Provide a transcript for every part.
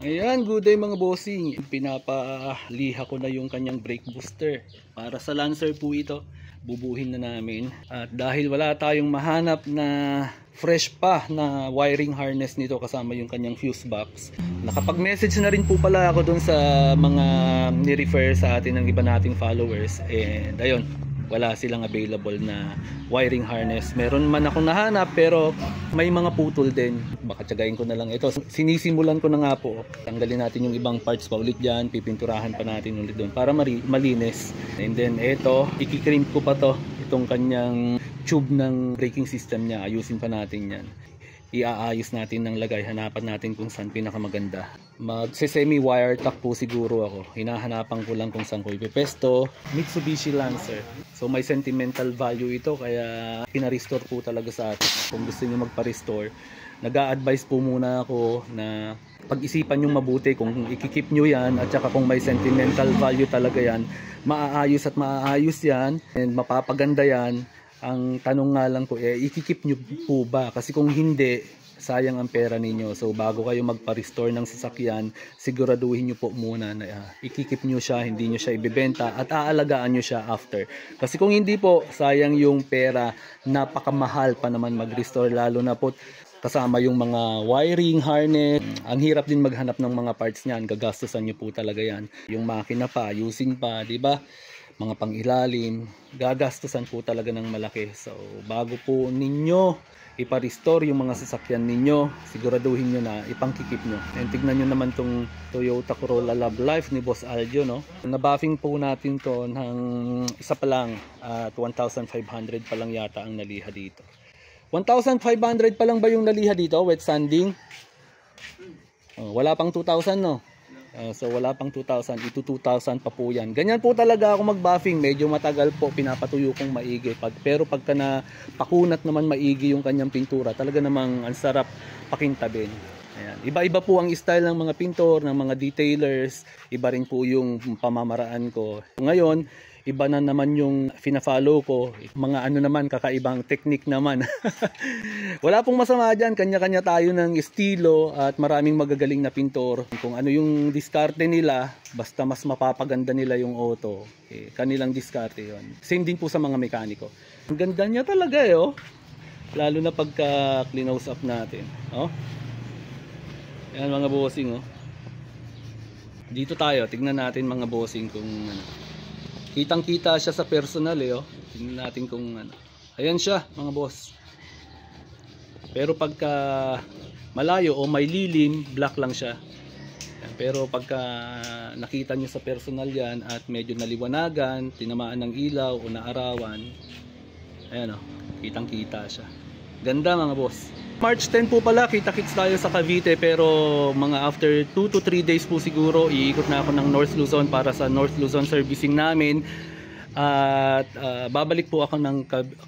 Ayan, good day mga bossing. Pinapaliha ko na yung kanyang brake booster. Para sa Lancer po ito. Bubuhin na namin. At dahil wala tayong mahanap na fresh pa na wiring harness nito kasama yung kanyang fuse box, nakapag-message na rin po pala ako dun sa mga ni-refer sa atin ng iba nating followers. And ayun, wala silang available na wiring harness. Meron man akong nahanap pero may mga putol din. Baka tiyagain ko na lang ito. Sinisimulan ko na nga po. Tanggalin natin yung ibang parts pa ulit dyan. Pipinturahan pa natin ulit doon para malinis. And then ito, ikikrimp ko pa to. Itong kanyang tube ng braking system niya. Ayusin pa natin yan. Iaayos natin ng lagay. Hanapan natin kung saan pinakamaganda. Magse-semi wire tack po siguro ako. Hinahanapan ko lang kung saan ko ipepesto. Mitsubishi Lancer. So may sentimental value ito kaya pina-restore po talaga sa atin. Kung gusto niyo magpa-restore, nag-a-advise po muna ako na pag-isipan nyo mabuti kung ikikip nyo yan at saka kung may sentimental value talaga yan, maaayos at maaayos yan and mapapaganda yan. Ang tanong nga lang po, ikikip nyo po ba? Kasi kung hindi, sayang ang pera ninyo. So bago kayo magpa-restore ng sasakyan, siguraduhin nyo po muna na ikikip nyo siya, hindi nyo siya ibibenta at aalagaan nyo siya after. Kasi kung hindi po, sayang yung pera, napakamahal pa naman mag-restore, lalo na po kasama yung mga wiring, harness. Ang hirap din maghanap ng mga parts niyan, gagastusan nyo po talaga yan. Yung makina pa, ayusin pa, di ba? Mga pangilalim, gagastusan po talaga ng malaki. So bago po ninyo ipa-restore yung mga sasakyan ninyo, siguraduhin nyo na ipangkikip nyo. And tignan nyo naman tong Toyota Corolla Love Life ni Boss Aljo, no? Nabuffing po natin to ng isa pa lang at 1,500 pa lang yata ang naliha dito. 1,500 pa lang ba yung naliha dito, wet sanding? Wala pang 2,000, no? So wala pang 2,000, ito 2,000 pa po yan. Ganyan po talaga ako mag-buffing, medyo matagal po, pinapatuyo kong maigi. Pero pagka na pakunat naman maigi yung kanyang pintura, talaga namang ang sarap pakintabin. Ayan. Iba-iba po ang style ng mga pintor, ng mga detailers, iba rin po yung pamamaraan ko. Ngayon, iba na naman yung fina-follow ko, mga ano naman, kakaibang technique naman. Wala pong masama dyan, kanya-kanya tayo ng estilo at maraming magagaling na pintor. Kung ano yung diskarte nila, basta mas mapapaganda nila yung auto, kanilang diskarte yon. Same din po sa mga mekaniko. Ang ganda niya talaga oh. Lalo na pagka close up natin. Oh. Yan mga bossing oh. Dito tayo, tignan natin mga bossing kung ano. Kitang-kita siya sa personal oh. Tingnan natin kung ano. Ayan siya, mga boss. Pero pagka malayo o may lilim, black lang siya. Pero pagka nakita niyo sa personal yan at medyo naliwanagan, tinamaan ng ilaw o naarawan, ayan oh, kitang-kita siya. Ganda mga boss. March 10 po pala, kita-kits tayo sa Cavite, pero mga after 2 to 3 days po siguro, iikot na ako ng North Luzon para sa North Luzon servicing namin. At babalik po ako ng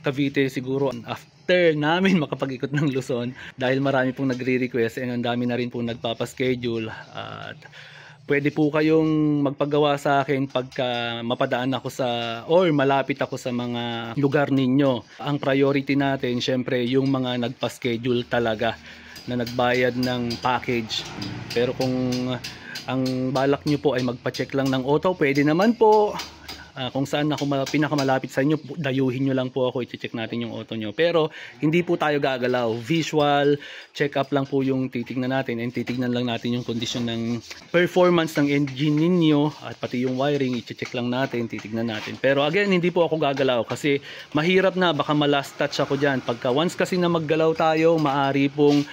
Cavite siguro after namin makapag-ikot ng Luzon, dahil marami pong nagre-request and ang dami na rin po nagpapaschedule. At pwede po kayong magpagawa sa akin pagka mapadaan ako sa or malapit ako sa mga lugar ninyo. Ang priority natin syempre yung mga nagpa-schedule talaga na nagbayad ng package. Pero kung ang balak nyo po ay magpa-check lang ng auto, pwede naman po. Kung saan ako pinakamalapit sa inyo, dayuhin nyo lang po ako, i-check natin yung auto nyo. Pero hindi po tayo gagalaw. Visual check up lang po yung titignan natin, and titignan lang natin yung condition ng performance ng engine ninyo at pati yung wiring, i-check lang natin, titignan natin. Pero again, hindi po ako gagalaw kasi mahirap na, baka malast touch ako dyan. Pagka once kasi na maggalaw tayo, maari pong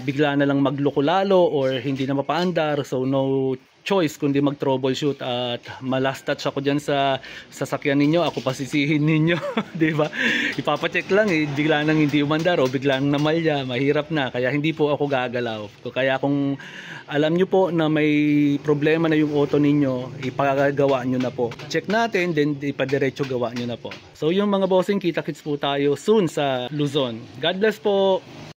bigla na lang magloko lalo or hindi na mapaandar. So no choice kundi mag-troubleshoot at malast touch ako dyan sa sasakyan ninyo, ako pasisihin ninyo. Diba? Ipapacheck lang bigla nang hindi umandar o bigla nang namalya, mahirap na, kaya hindi po ako gagalaw. Kaya kung alam nyo po na may problema na yung auto ninyo, ipagagawa nyo na po. Check natin, then ipadiretso gawa nyo na po. So yung mga bossing, kita-kits po tayo soon sa Luzon. God bless po!